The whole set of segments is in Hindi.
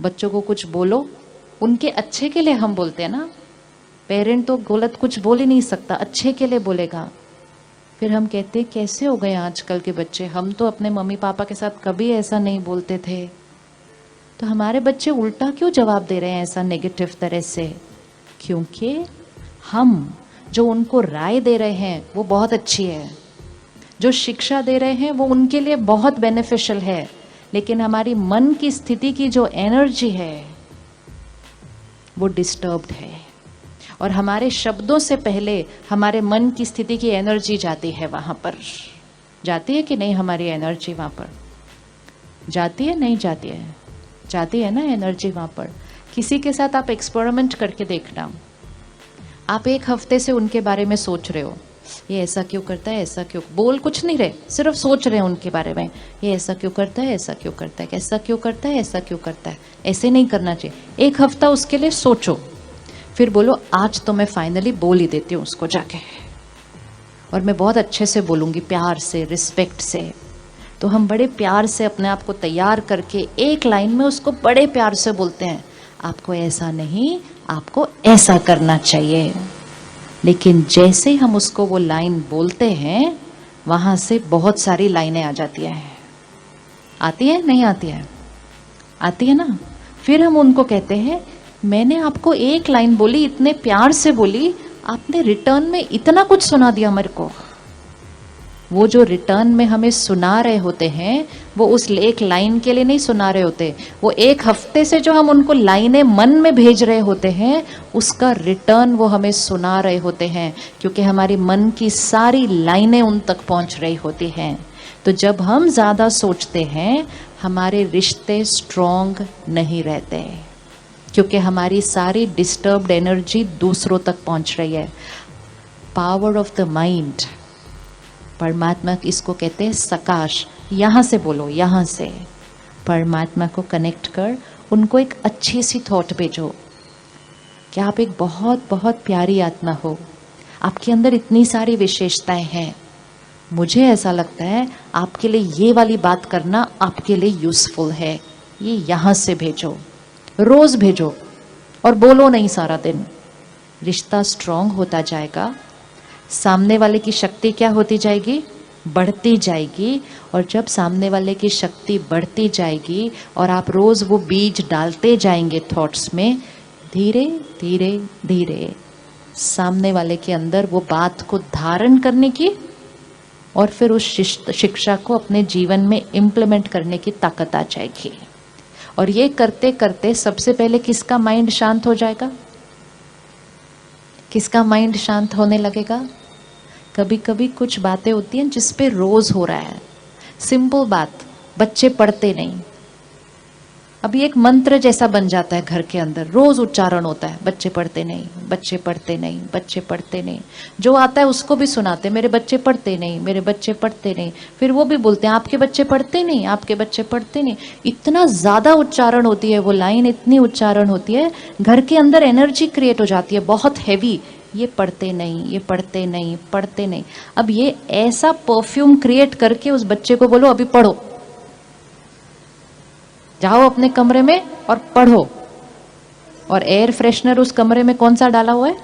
बच्चों को कुछ बोलो, उनके अच्छे के लिए हम बोलते हैं ना। पेरेंट तो गलत कुछ बोल ही नहीं सकता, अच्छे के लिए बोलेगा। फिर हम कहते हैं कैसे हो गए आजकल के बच्चे, हम तो अपने मम्मी पापा के साथ कभी ऐसा नहीं बोलते थे। तो हमारे बच्चे उल्टा क्यों जवाब दे रहे हैं ऐसा नेगेटिव तरह से? क्योंकि हम जो उनको राय दे रहे हैं वो बहुत अच्छी है, जो शिक्षा दे रहे हैं वो उनके लिए बहुत बेनिफिशियल है, लेकिन हमारी मन की स्थिति की जो एनर्जी है वो डिस्टर्ब्ड है। और हमारे शब्दों से पहले हमारे मन की स्थिति की एनर्जी जाती है वहां पर। जाती है कि नहीं? हमारी एनर्जी वहां पर जाती है, नहीं जाती है? जाती है ना एनर्जी वहां पर। किसी के साथ आप एक्सपेरिमेंट करके देखना, आप एक हफ्ते से उनके बारे में सोच रहे हो, ये ऐसा क्यों करता है, ऐसा क्यों, बोल कुछ नहीं रहे, सिर्फ सोच रहे हैं उनके बारे में, ये ऐसा क्यों करता है, ऐसा क्यों करता है, ऐसा क्यों करता है, ऐसा क्यों करता है, ऐसे नहीं करना चाहिए। एक हफ्ता उसके लिए सोचो, फिर बोलो आज तो मैं फाइनली बोल ही देती हूँ उसको जाके, और मैं बहुत अच्छे से बोलूँगी, प्यार से, रिस्पेक्ट से। तो हम बड़े प्यार से अपने आप को तैयार करके एक लाइन में उसको बड़े प्यार से बोलते हैं, आपको ऐसा नहीं, आपको ऐसा करना चाहिए। लेकिन जैसे ही हम उसको वो लाइन बोलते हैं, वहाँ से बहुत सारी लाइनें आ जाती हैं। आती है नहीं आती है? आती है ना। फिर हम उनको कहते हैं मैंने आपको एक लाइन बोली, इतने प्यार से बोली, आपने रिटर्न में इतना कुछ सुना दिया मेरे को। वो जो रिटर्न में हमें सुना रहे होते हैं वो उस एक लाइन के लिए नहीं सुना रहे होते, वो एक हफ्ते से जो हम उनको लाइनें मन में भेज रहे होते हैं उसका रिटर्न वो हमें सुना रहे होते हैं, क्योंकि हमारी मन की सारी लाइनें उन तक पहुंच रही होती हैं। तो जब हम ज़्यादा सोचते हैं हमारे रिश्ते स्ट्रॉन्ग नहीं रहते, क्योंकि हमारी सारी डिस्टर्ब्ड एनर्जी दूसरों तक पहुंच रही है। पावर ऑफ द माइंड, परमात्मा इसको कहते हैं सकाश। यहाँ से बोलो, यहाँ से परमात्मा को कनेक्ट कर उनको एक अच्छी सी थॉट भेजो कि आप एक बहुत बहुत प्यारी आत्मा हो, आपके अंदर इतनी सारी विशेषताएं हैं, मुझे ऐसा लगता है आपके लिए ये वाली बात करना आपके लिए यूजफुल है। ये यहाँ से भेजो, रोज भेजो और बोलो नहीं सारा दिन। रिश्ता स्ट्रांग होता जाएगा, सामने वाले की शक्ति क्या होती जाएगी? बढ़ती जाएगी। और जब सामने वाले की शक्ति बढ़ती जाएगी और आप रोज वो बीज डालते जाएंगे थॉट्स में, धीरे धीरे धीरे सामने वाले के अंदर वो बात को धारण करने की और फिर उस शिक्षा को अपने जीवन में इम्प्लीमेंट करने की ताकत आ जाएगी। और ये करते करते सबसे पहले किसका माइंड शांत हो जाएगा? किसका माइंड शांत होने लगेगा? कभी कभी कुछ बातें होती हैं जिस पे रोज हो रहा है, सिंपल बात, बच्चे पढ़ते नहीं, अभी एक मंत्र जैसा बन जाता है घर के अंदर, रोज उच्चारण होता है, बच्चे पढ़ते नहीं, बच्चे पढ़ते नहीं, बच्चे पढ़ते नहीं। जो आता है उसको भी सुनाते, मेरे बच्चे पढ़ते नहीं, मेरे बच्चे पढ़ते नहीं। फिर वो भी बोलते हैं आपके बच्चे पढ़ते नहीं, आपके बच्चे पढ़ते नहीं। इतना ज्यादा उच्चारण होती है वो लाइन, इतनी उच्चारण होती है, घर के अंदर एनर्जी क्रिएट हो जाती है बहुत हैवी। ये पढ़ते नहीं, ये पढ़ते नहीं, पढ़ते नहीं। अब ये ऐसा परफ्यूम क्रिएट करके उस बच्चे को बोलो अभी पढ़ो, जाओ अपने कमरे में और पढ़ो। और एयर फ्रेशनर उस कमरे में कौन सा डाला हुआ है?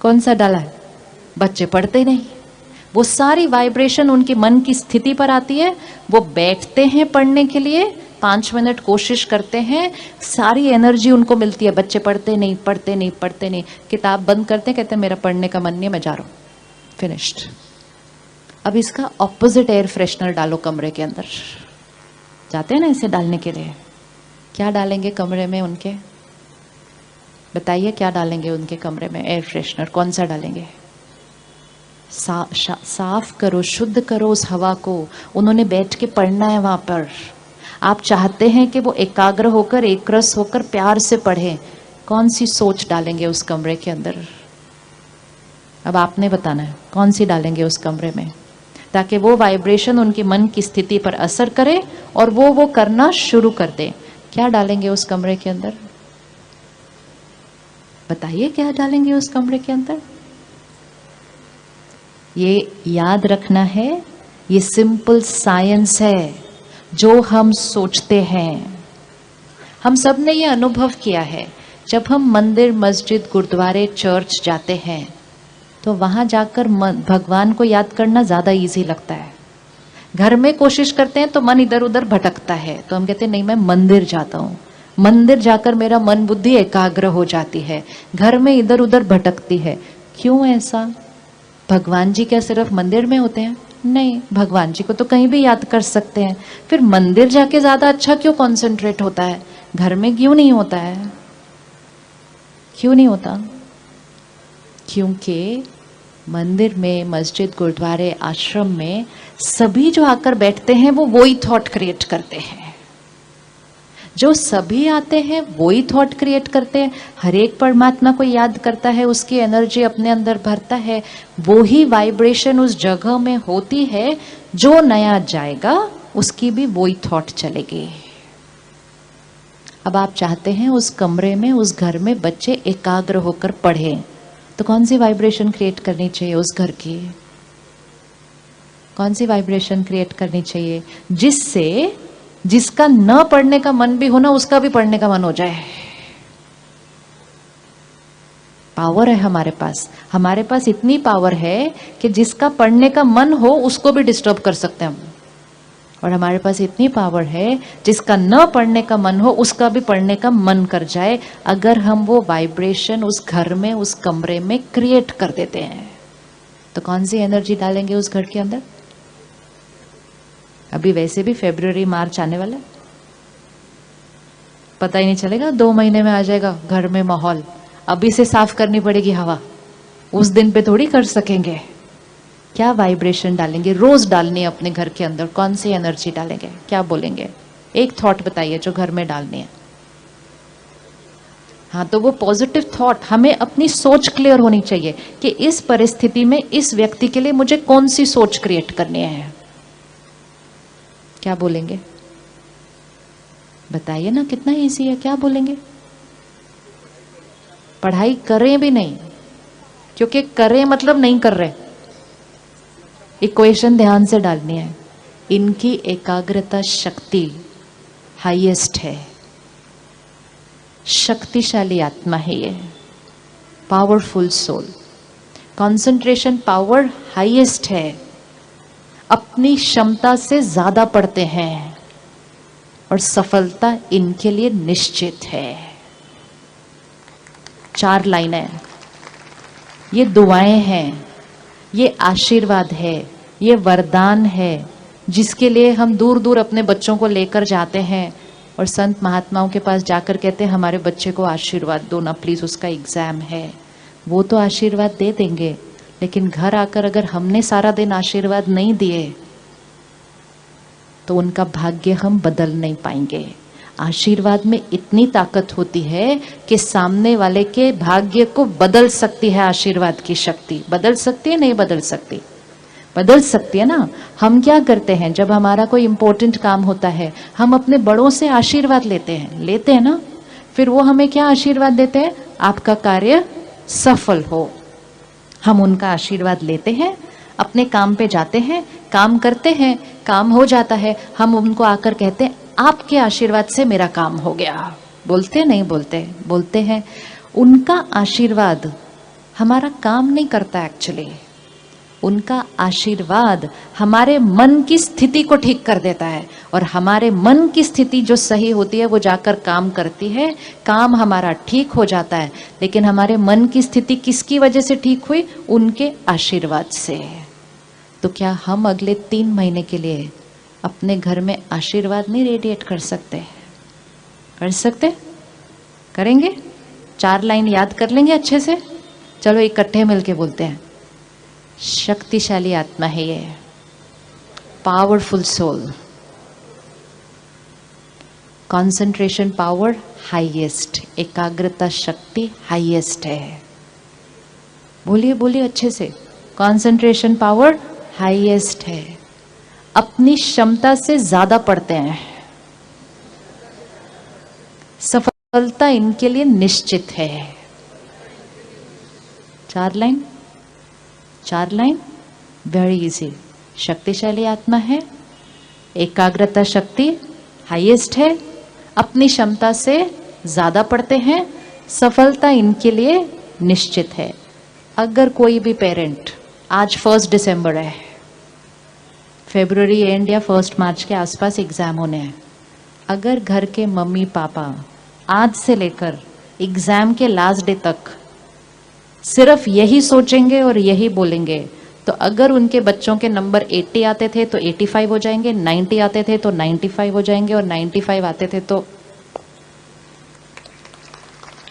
कौन सा डाला है? बच्चे पढ़ते नहीं। वो सारी वाइब्रेशन उनके मन की स्थिति पर आती है, वो बैठते हैं पढ़ने के लिए, 5 मिनट कोशिश करते हैं, सारी एनर्जी उनको मिलती है, बच्चे पढ़ते नहीं, पढ़ते नहीं, पढ़ते नहीं। किताब बंद करते, कहते हैं मेरा पढ़ने का मन नहीं है, मैं जा रहा हूँ, फिनिश्ड। अब इसका ऑपोजिट एयर फ्रेशनर डालो कमरे के अंदर। जाते हैं ना इसे डालने के लिए, क्या डालेंगे कमरे में उनके? बताइए क्या डालेंगे उनके कमरे में? एयर फ्रेशनर कौन सा डालेंगे? साफ करो, शुद्ध करो उस हवा को। उन्होंने बैठ के पढ़ना है वहां पर। आप चाहते हैं कि वो एकाग्र होकर, एक रस होकर प्यार से पढ़े, कौन सी सोच डालेंगे उस कमरे के अंदर? अब आपने बताना है कौन सी डालेंगे उस कमरे में, ताकि वो वाइब्रेशन उनके मन की स्थिति पर असर करे और वो करना शुरू कर दे। क्या डालेंगे उस कमरे के अंदर? बताइए क्या डालेंगे उस कमरे के अंदर? ये याद रखना है, ये सिंपल साइंस है। जो हम सोचते हैं हम सब ने ये अनुभव किया है, जब हम मंदिर, मस्जिद, गुरुद्वारे, चर्च जाते हैं तो वहां जाकर भगवान को याद करना ज्यादा इजी लगता है। घर में कोशिश करते हैं तो मन इधर उधर भटकता है, तो हम कहते हैं नहीं, मैं मंदिर जाता हूँ, मंदिर जाकर मेरा मन बुद्धि एकाग्र हो जाती है, घर में इधर उधर भटकती है। क्यों ऐसा? भगवान जी क्या सिर्फ मंदिर में होते हैं? नहीं, भगवान जी को तो कहीं भी याद कर सकते हैं। फिर मंदिर जाके ज्यादा अच्छा क्यों कंसंट्रेट होता है, घर में क्यों नहीं होता है? क्यों नहीं होता? क्योंकि मंदिर में, मस्जिद, गुरुद्वारे, आश्रम में सभी जो आकर बैठते हैं वो वही थॉट क्रिएट करते हैं। जो सभी आते हैं वही थॉट क्रिएट करते हैं। हर एक परमात्मा को याद करता है, उसकी एनर्जी अपने अंदर भरता है, वो ही वाइब्रेशन उस जगह में होती है। जो नया जाएगा उसकी भी वही थॉट चलेगी। अब आप चाहते हैं उस कमरे में, उस घर में बच्चे एकाग्र होकर पढ़ें, तो कौन सी वाइब्रेशन क्रिएट करनी चाहिए उस घर की? कौन सी वाइब्रेशन क्रिएट करनी चाहिए? जिससे जिसका न पढ़ने का मन भी हो ना, उसका भी पढ़ने का मन हो जाए। पावर है हमारे पास इतनी पावर है कि जिसका पढ़ने का मन हो उसको भी डिस्टर्ब कर सकते हैं हम। और हमारे पास इतनी पावर है, जिसका न पढ़ने का मन हो उसका भी पढ़ने का मन कर जाए, अगर हम वो वाइब्रेशन उस घर में, उस कमरे में क्रिएट कर देते हैं। तो कौन सी एनर्जी डालेंगे उस घर के अंदर? अभी वैसे भी फरवरी मार्च आने वाला है, पता ही नहीं चलेगा, 2 महीने में आ जाएगा घर में माहौल। अभी से साफ करनी पड़ेगी हवा, उस दिन पे थोड़ी कर सकेंगे। क्या वाइब्रेशन डालेंगे? रोज डालनी है अपने घर के अंदर। कौन सी एनर्जी डालेंगे? क्या बोलेंगे? एक थॉट बताइए जो घर में डालनी है। हाँ, तो वो पॉजिटिव थॉट, हमें अपनी सोच क्लियर होनी चाहिए कि इस परिस्थिति में इस व्यक्ति के लिए मुझे कौन सी सोच क्रिएट करनी है। क्या बोलेंगे? बताइए ना, कितना इजी है। क्या बोलेंगे? पढ़ाई करें भी नहीं, क्योंकि करें मतलब नहीं कर रहे। इक्वेशन ध्यान से डालनी है। इनकी एकाग्रता शक्ति हाईएस्ट है, शक्तिशाली आत्मा है ये, powerful soul. Concentration power highest है, अपनी क्षमता से ज्यादा पढ़ते हैं और सफलता इनके लिए निश्चित है। 4 लाइनें, ये दुआएं हैं, ये आशीर्वाद है, ये वरदान है, जिसके लिए हम दूर दूर अपने बच्चों को लेकर जाते हैं और संत महात्माओं के पास जाकर कहते हैं हमारे बच्चे को आशीर्वाद दो ना प्लीज, उसका एग्जाम है। वो तो आशीर्वाद दे देंगे, लेकिन घर आकर अगर हमने सारा दिन आशीर्वाद नहीं दिए तो उनका भाग्य हम बदल नहीं पाएंगे। आशीर्वाद में इतनी ताकत होती है कि सामने वाले के भाग्य को बदल सकती है। आशीर्वाद की शक्ति बदल सकती है, नहीं बदल सकती? बदल सकती है ना। हम क्या करते हैं, जब हमारा कोई इंपॉर्टेंट काम होता है हम अपने बड़ों से आशीर्वाद लेते हैं ना। फिर वो हमें क्या आशीर्वाद देते हैं? आपका कार्य सफल हो। हम उनका आशीर्वाद लेते हैं, अपने काम पे जाते हैं, काम करते हैं, काम हो जाता है, हम उनको आकर कहते हैं आपके आशीर्वाद से मेरा काम हो गया। बोलते नहीं बोलते? बोलते हैं। उनका आशीर्वाद हमारा काम नहीं करता एक्चुअली। उनका आशीर्वाद हमारे मन की स्थिति को ठीक कर देता है, और हमारे मन की स्थिति जो सही होती है वो जाकर काम करती है, काम हमारा ठीक हो जाता है। लेकिन हमारे मन की स्थिति किसकी वजह से ठीक हुई? उनके आशीर्वाद से। तो क्या हम अगले 3 महीने के लिए अपने घर में आशीर्वाद नहीं रेडिएट कर सकते? कर सकते? करेंगे? 4 लाइन याद कर लेंगे अच्छे से। चलो इकट्ठे मिलके बोलते हैं। शक्तिशाली आत्मा है ये, powerful soul, concentration power highest, एकाग्रता शक्ति हाईएस्ट है। बोलिए बोलिए अच्छे से। कंसंट्रेशन पावर हाईएस्ट है, अपनी क्षमता से ज्यादा पढ़ते हैं, सफलता इनके लिए निश्चित है। 4 लाइन, 4 लाइन, वेरी इजी। शक्तिशाली आत्मा है, एकाग्रता शक्ति हाईएस्ट है, अपनी क्षमता से ज़्यादा पढ़ते हैं, सफलता इनके लिए निश्चित है। अगर कोई भी पेरेंट, आज 1 दिसंबर है, फरवरी एंड या 1 मार्च के आसपास एग्ज़ाम होने हैं, अगर घर के मम्मी पापा आज से लेकर एग्ज़ाम के लास्ट डे तक सिर्फ यही सोचेंगे और यही बोलेंगे, तो अगर उनके बच्चों के नंबर 80 आते थे तो 85 हो जाएंगे, 90 आते थे तो 95 हो जाएंगे, और 95 आते थे तो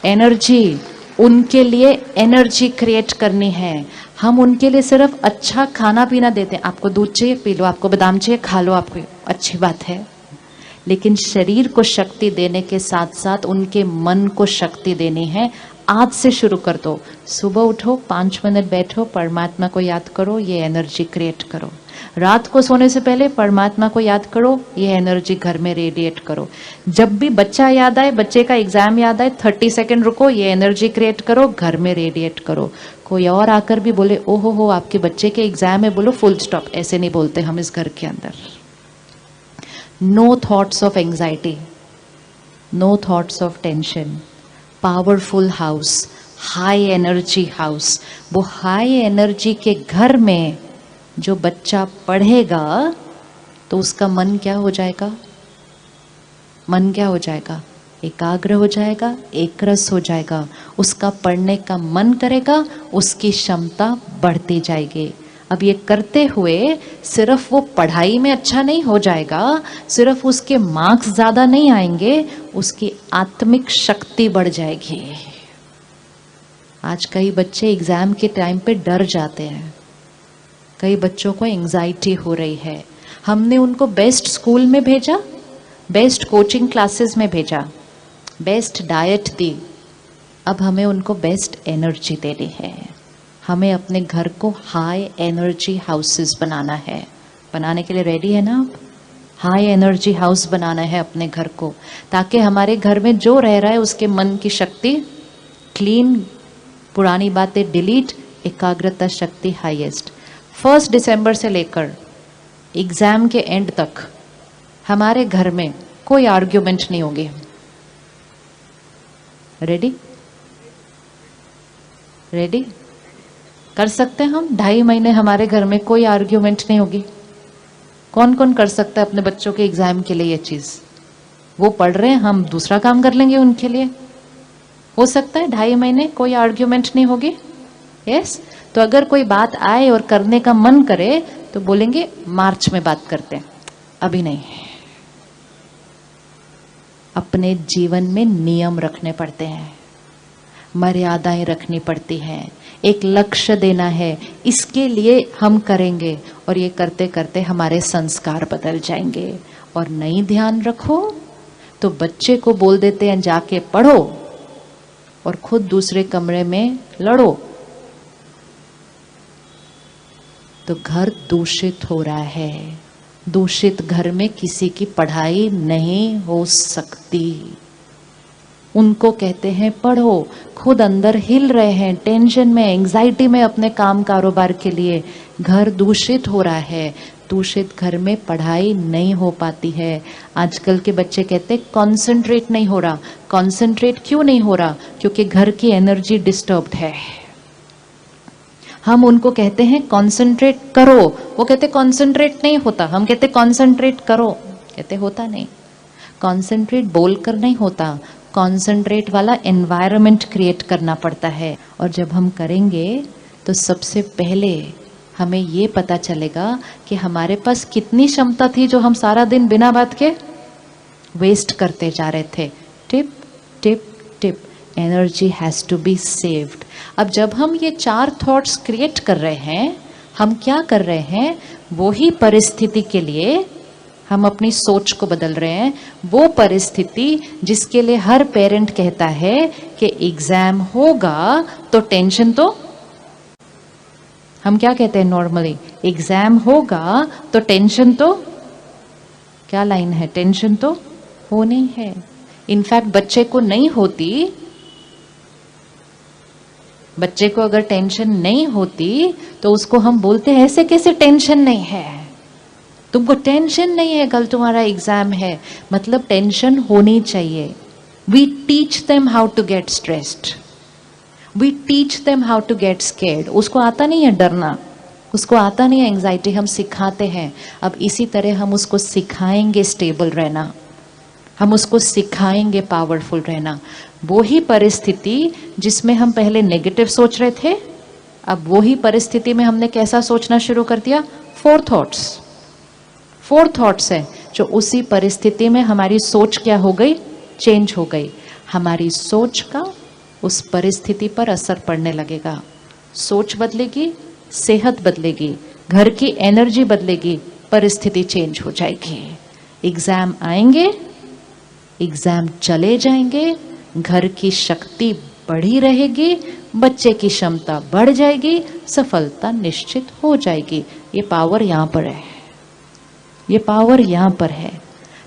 एनर्जी, उनके लिए एनर्जी क्रिएट करनी है। हम उनके लिए सिर्फ अच्छा खाना पीना देते हैं, आपको दूध चाहिए पी लो, आपको बादाम चाहिए खा लो, आपको, अच्छी बात है, लेकिन शरीर को शक्ति देने के साथ साथ उनके मन को शक्ति देनी है। आज से शुरू कर दो, सुबह उठो, 5 मिनट बैठो, परमात्मा को याद करो, ये एनर्जी क्रिएट करो। रात को सोने से पहले परमात्मा को याद करो, ये एनर्जी घर में रेडिएट करो। जब भी बच्चा याद आए, बच्चे का एग्जाम याद आए, 30 सेकंड रुको, ये एनर्जी क्रिएट करो, घर में रेडिएट करो। कोई और आकर भी बोले ओहो हो आपके बच्चे के एग्जाम है, बोलो फुल स्टॉप, ऐसे नहीं बोलते हम इस घर के अंदर। No thoughts of anxiety, no thoughts of tension. Powerful house, high energy house. वो हाई एनर्जी के घर में जो बच्चा पढ़ेगा तो उसका मन क्या हो जाएगा? मन क्या हो जाएगा? एकाग्र हो जाएगा, एकरस हो जाएगा, उसका पढ़ने का मन करेगा, उसकी क्षमता बढ़ती जाएगी। अब ये करते हुए सिर्फ वो पढ़ाई में अच्छा नहीं हो जाएगा, सिर्फ उसके मार्क्स ज़्यादा नहीं आएंगे, उसकी आत्मिक शक्ति बढ़ जाएगी। आज कई बच्चे एग्ज़ाम के टाइम पे डर जाते हैं, कई बच्चों को एंजाइटी हो रही है। हमने उनको बेस्ट स्कूल में भेजा, बेस्ट कोचिंग क्लासेस में भेजा, बेस्ट डाइट दी, अब हमें उनको बेस्ट एनर्जी देनी है। हमें अपने घर को हाई एनर्जी हाउसेस बनाना है। बनाने के लिए रेडी है ना आप? हाई एनर्जी हाउस बनाना है अपने घर को, ताकि हमारे घर में जो रह रहा है उसके मन की शक्ति क्लीन, पुरानी बातें डिलीट, एकाग्रता शक्ति हाईएस्ट। 1 दिसंबर से लेकर एग्ज़ाम के एंड तक हमारे घर में कोई आर्ग्यूमेंट नहीं होगी। रेडी? रेडी? कर सकते हैं हम? 2.5 महीने हमारे घर में कोई आर्ग्यूमेंट नहीं होगी। कौन कौन कर सकता है अपने बच्चों के एग्जाम के लिए ये चीज़? वो पढ़ रहे हैं, हम दूसरा काम कर लेंगे उनके लिए। हो सकता है 2.5 महीने कोई आर्ग्यूमेंट नहीं होगी? यस। तो अगर कोई बात आए और करने का मन करे तो बोलेंगे मार्च में बात करते हैं, अभी नहीं। अपने जीवन में नियम रखने पड़ते हैं, मर्यादाएं रखनी पड़ती हैं, एक लक्ष्य देना है, इसके लिए हम करेंगे, और ये करते करते हमारे संस्कार बदल जाएंगे। और नहीं ध्यान रखो तो बच्चे को बोल देते हैं जाके पढ़ो, और खुद दूसरे कमरे में लड़ो, तो घर दूषित हो रहा है। दूषित घर में किसी की पढ़ाई नहीं हो सकती। उनको कहते हैं पढ़ो, खुद अंदर हिल रहे हैं, टेंशन में, एंजाइटी में अपने काम कारोबार के लिए, घर दूषित हो रहा है। दूषित घर में पढ़ाई नहीं हो पाती है। आजकल के बच्चे कहते हैं कॉन्सेंट्रेट नहीं हो रहा। कॉन्सेंट्रेट क्यों नहीं हो रहा? क्योंकि घर की एनर्जी डिस्टर्ब्ड है। हम उनको कहते हैं कॉन्सेंट्रेट करो, वो कहते कॉन्सेंट्रेट नहीं होता। हम कहते कॉन्सेंट्रेट करो, कहते होता नहीं। कॉन्सेंट्रेट बोलकर नहीं होता, कॉन्सेंट्रेट वाला एनवायरनमेंट क्रिएट करना पड़ता है। और जब हम करेंगे तो सबसे पहले हमें ये पता चलेगा कि हमारे पास कितनी क्षमता थी जो हम सारा दिन बिना बात के वेस्ट करते जा रहे थे। Tip tip tip, energy has to be saved. अब जब हम ये 4 थॉट्स क्रिएट कर रहे हैं, हम क्या कर रहे हैं? वो ही परिस्थिति के लिए हम अपनी सोच को बदल रहे हैं। वो परिस्थिति जिसके लिए हर पेरेंट कहता है कि एग्जाम होगा तो टेंशन, तो हम क्या कहते हैं नॉर्मली? एग्जाम होगा तो टेंशन, तो क्या लाइन है? टेंशन तो होनी है। इनफैक्ट बच्चे को नहीं होती, बच्चे को अगर टेंशन नहीं होती तो उसको हम बोलते हैं ऐसे कैसे टेंशन नहीं है? तुमको टेंशन नहीं है कल तुम्हारा एग्जाम है, मतलब टेंशन होनी चाहिए। We teach them how to get stressed, we teach them how to get scared. उसको आता नहीं है डरना, उसको आता नहीं है एंजाइटी, हम सिखाते हैं। अब इसी तरह हम उसको सिखाएंगे स्टेबल रहना, हम उसको सिखाएंगे पावरफुल रहना। वो ही परिस्थिति जिसमें हम पहले नेगेटिव सोच रहे थे, अब वो ही परिस्थिति में हमने कैसा सोचना शुरू कर दिया? फोर थॉट्स है जो उसी परिस्थिति में हमारी सोच क्या हो गई? चेंज हो गई। हमारी सोच का उस परिस्थिति पर असर पड़ने लगेगा। सोच बदलेगी, सेहत बदलेगी, घर की एनर्जी बदलेगी, परिस्थिति चेंज हो जाएगी। एग्जाम आएंगे, एग्जाम चले जाएंगे, घर की शक्ति बढ़ी रहेगी, बच्चे की क्षमता बढ़ जाएगी, सफलता निश्चित हो जाएगी। ये पावर यहाँ पर है, ये पावर यहाँ पर है।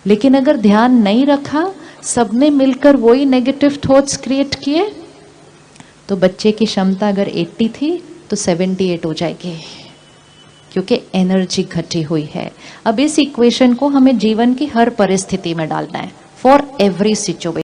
लेकिन अगर ध्यान नहीं रखा, सबने मिलकर वही नेगेटिव थॉट्स क्रिएट किए, तो बच्चे की क्षमता अगर 80 थी तो 78 हो जाएगी, क्योंकि एनर्जी घटी हुई है। अब इस इक्वेशन को हमें जीवन की हर परिस्थिति में डालना है, फॉर एवरी सिचुएशन।